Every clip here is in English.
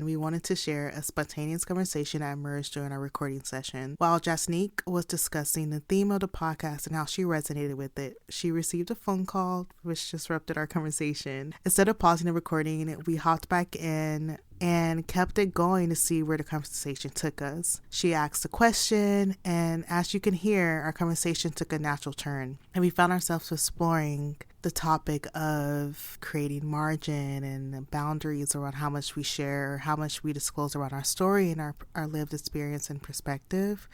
We wanted to share a spontaneous conversation that emerged during our recording session. While Jazznique was discussing the theme of the podcast and how she resonated with it, she received a phone call which disrupted our conversation. Instead of pausing the recording, we hopped back in and kept it going to see where the conversation took us. She asked a question, and as you can hear, our conversation took a natural turn, and we found ourselves exploring the topic of creating margin and boundaries around how much we share, how much we disclose around our story and our lived experience and perspective,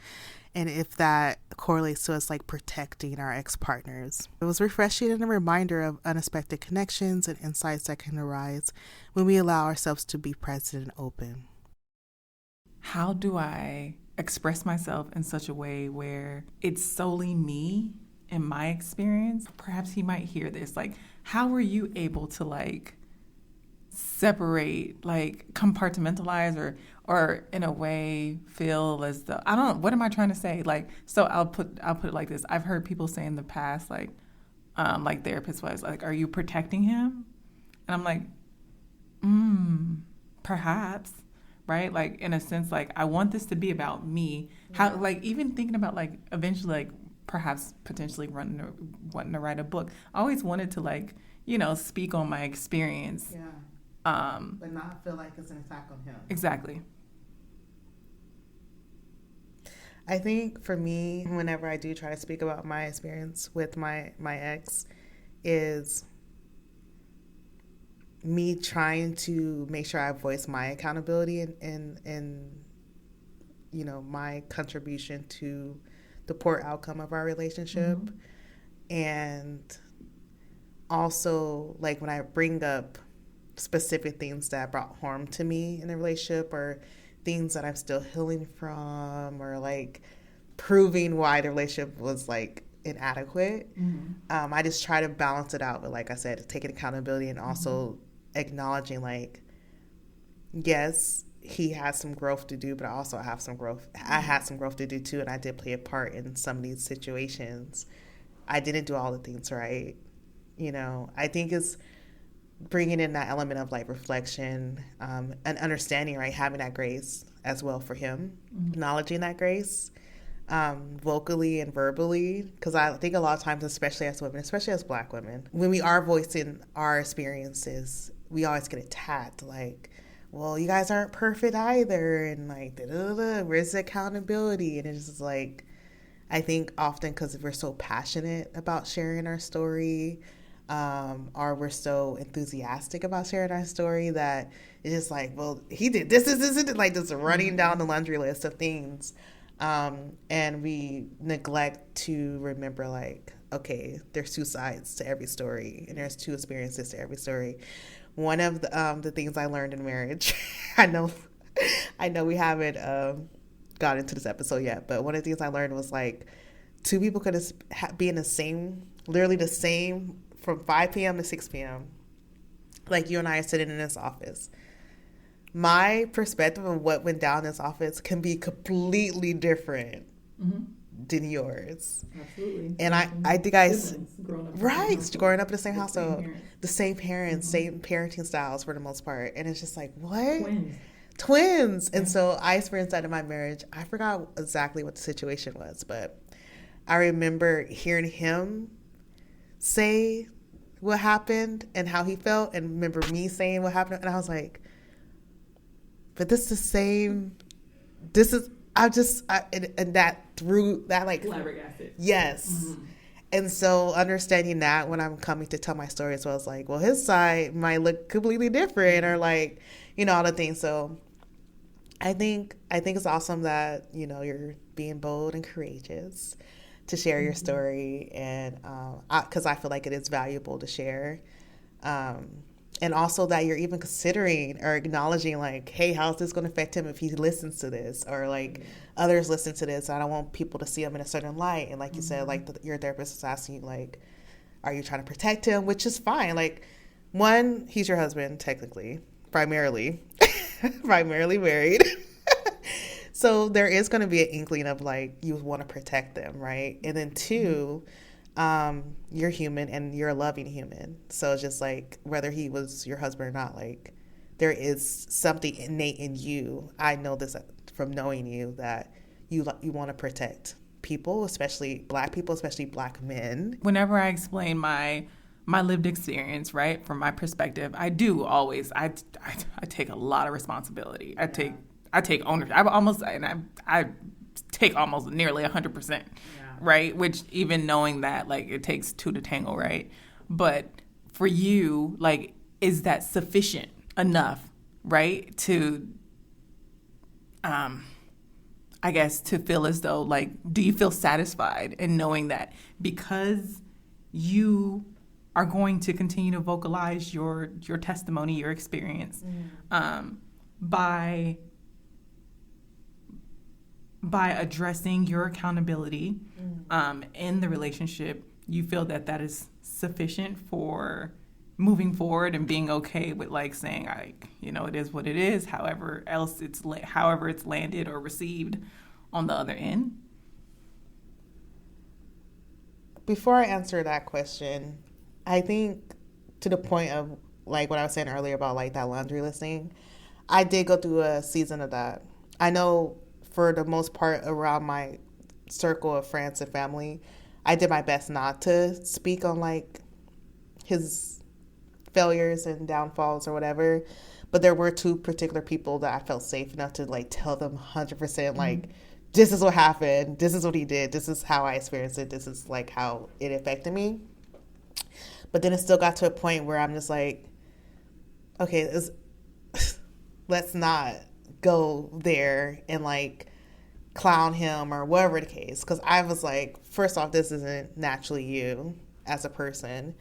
and if that correlates to us like protecting our ex-partners. It was refreshing and a reminder of unexpected connections and insights that can arise when we allow ourselves to be present and open. How do I express myself in such a way where it's solely me in my experience? Perhaps he might hear this. Like, how were you able to like separate, like compartmentalize or in a way feel as though, I don't know, what am I trying to say? Like, so I'll put it like this. I've heard people say in the past, like therapist wise, like, are you protecting him? And I'm like, perhaps, right? Like, in a sense, like, I want this to be about me. How, like, even thinking about, like, eventually, like, perhaps potentially wanting to write a book. I always wanted to, like, speak on my experience. Yeah. But not feel like it's an attack on him. Exactly. I think for me, whenever I do try to speak about my experience with my ex, is me trying to make sure I voice my accountability and my contribution to the poor outcome of our relationship. Mm-hmm. And also, like, when I bring up specific things that brought harm to me in the relationship, or things that I'm still healing from, or like proving why the relationship was like inadequate, I just try to balance it out with, like I said, taking accountability and also acknowledging, like, yes, he has some growth to do, but I also have some growth. I had some growth to do too, and I did play a part in some of these situations. I didn't do all the things right. I think it's bringing in that element of like reflection, and understanding, right? Having that grace as well for him, acknowledging that grace, vocally and verbally, because I think a lot of times, especially as women, especially as Black women, when we are voicing our experiences, we always get attacked, like, well, you guys aren't perfect either, and like, where's the accountability? And it's just like, I think often because we're so passionate about sharing our story, or we're so enthusiastic about sharing our story, that it's just like, well, he did this, like just running down the laundry list of things. And we neglect to remember, like, okay, there's two sides to every story, and there's two experiences to every story. One of the things I learned in marriage, I know we haven't got into this episode yet, but one of the things I learned was, like, two people could be in the same, literally the same, from 5 p.m. to 6 p.m. Like, you and I are sitting in this office. My perspective of what went down in this office can be completely different than yours. Absolutely. And I think growing up in the same household, the same parents, same parenting styles for the most part. And it's just like, what? Twins. And so I experienced that in my marriage. I forgot exactly what the situation was, but I remember hearing him say what happened and how he felt, and remember me saying what happened, and I was like, but this is the same. And that through that, like, flabbergasted. Yes. And so understanding that when I'm coming to tell my story as well, it's like, well, his side might look completely different, or like, all the things. So I think it's awesome that, you're being bold and courageous to share your story, and because I feel like it is valuable to share. And also that you're even considering or acknowledging, like, hey, how's this going to affect him if he listens to this, or like others listen to this? I don't want people to see him in a certain light. And like you said, like, your therapist is asking you, like, are you trying to protect him? Which is fine. Like, one, he's your husband, technically, primarily married. So there is going to be an inkling of, like, you want to protect them, right? And then two, you're human and you're a loving human. So it's just like, whether he was your husband or not, like, there is something innate in you. I know this from knowing you, that you want to protect people, especially Black people, especially Black men. Whenever I explain my lived experience, right, from my perspective, I do always I take a lot of responsibility. I take ownership. I take almost nearly 100%, right? Which, even knowing that, like, it takes two to tango, right? But for you, like, is that sufficient enough, right, to I guess, to feel as though, like, do you feel satisfied in knowing that because you are going to continue to vocalize your testimony, your experience, by addressing your accountability in the relationship, you feel that that is sufficient for moving forward and being okay with, like, saying, like, you know, it is what it is, however it's landed or received on the other end? Before I answer that question, I think, to the point of, like, what I was saying earlier about, like, that laundry listing, I did go through a season of that. I know for the most part around my circle of friends and family, I did my best not to speak on, like, his failures and downfalls or whatever. But there were two particular people that I felt safe enough to, like, tell them 100%, like, this is what happened, this is what he did, this is how I experienced it, this is, like, how it affected me. But then it still got to a point where I'm just like, okay, let's not go there and, like, clown him or whatever the case. Because I was like, first off, this isn't naturally you as a person.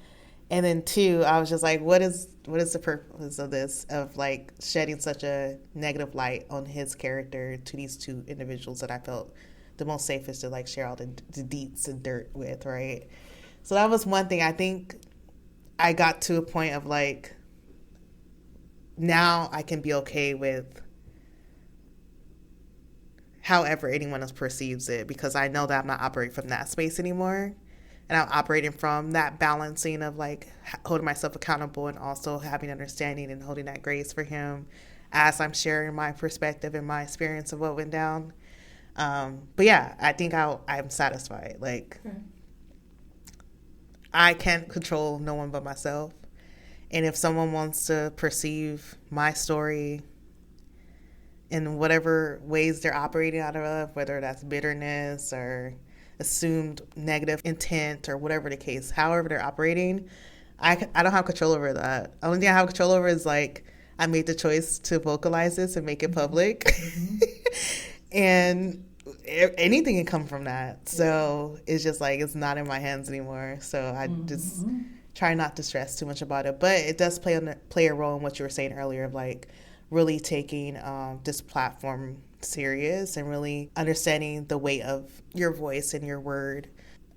And then two, I was just like, what is the purpose of this, of, like, shedding such a negative light on his character to these two individuals that I felt the most safest to, like, share all the deets and dirt with, right? So that was one thing. I think I got to a point of, like, now I can be okay with however anyone else perceives it, because I know that I'm not operating from that space anymore. And I'm operating from that balancing of, like, holding myself accountable and also having understanding and holding that grace for him as I'm sharing my perspective and my experience of what went down. But yeah, I think I'm satisfied. Like, I can't control no one but myself. And if someone wants to perceive my story in whatever ways they're operating out of, whether that's bitterness or assumed negative intent or whatever the case, however they're operating, I don't have control over that. The only thing I have control over is, like, I made the choice to vocalize this and make it public. And anything can come from that. So it's just like, it's not in my hands anymore. So I just try not to stress too much about it. But it does play a role in what you were saying earlier of, like, really taking this platform serious and really understanding the weight of your voice and your word.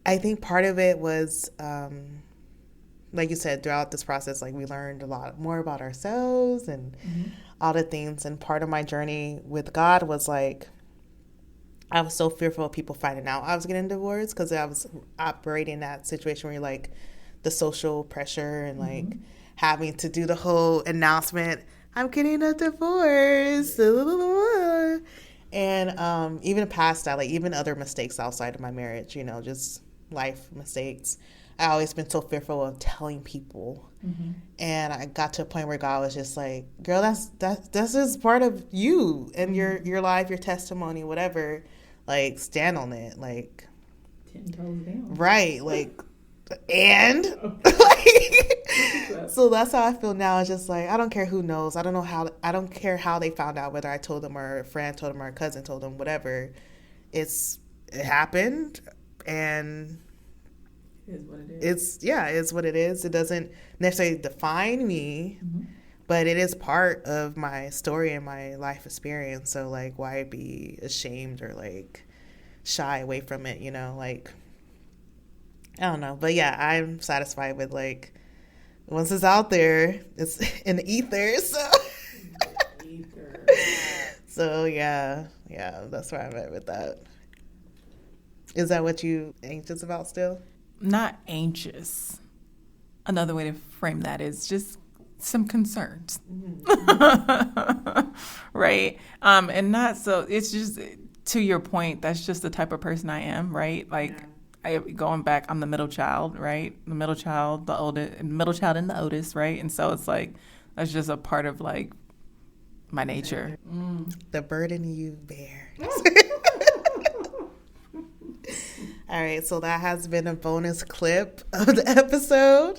I think part of it was, like you said, throughout this process, like, we learned a lot more about ourselves and all the things. And part of my journey with God was, like, I was so fearful of people finding out I was getting divorced, because I was operating in that situation where you're, like, the social pressure and, like, having to do the whole announcement, I'm getting a divorce. And even past that, like, even other mistakes outside of my marriage, you know, just life mistakes, I always been so fearful of telling people. And I got to a point where God was just like, girl, that's just part of you and your life, your testimony, whatever. Like, stand on it. Like, 10 toes down. Right. Like, and so that's how I feel now. It's just like, I don't care who knows. I don't care how they found out, whether I told them or a friend told them or a cousin told them, whatever. It happened, and it is what it is. It's what it is. It doesn't necessarily define me, but it is part of my story and my life experience. So, like, why be ashamed or, like, shy away from it, you know? Like, I don't know. But yeah, I'm satisfied with, like, once it's out there, it's in the ether. So yeah, that's where I'm at with that. Is that what you anxious about still? Not anxious. Another way to frame that is just some concerns. Right? And not so, it's just, to your point, that's just the type of person I am, right? Like, going back, I'm the middle child, right? The middle child, the oldest, middle child and the oldest, right? And so it's like, that's just a part of like my nature. The burden you bear. All right, so that has been a bonus clip of the episode.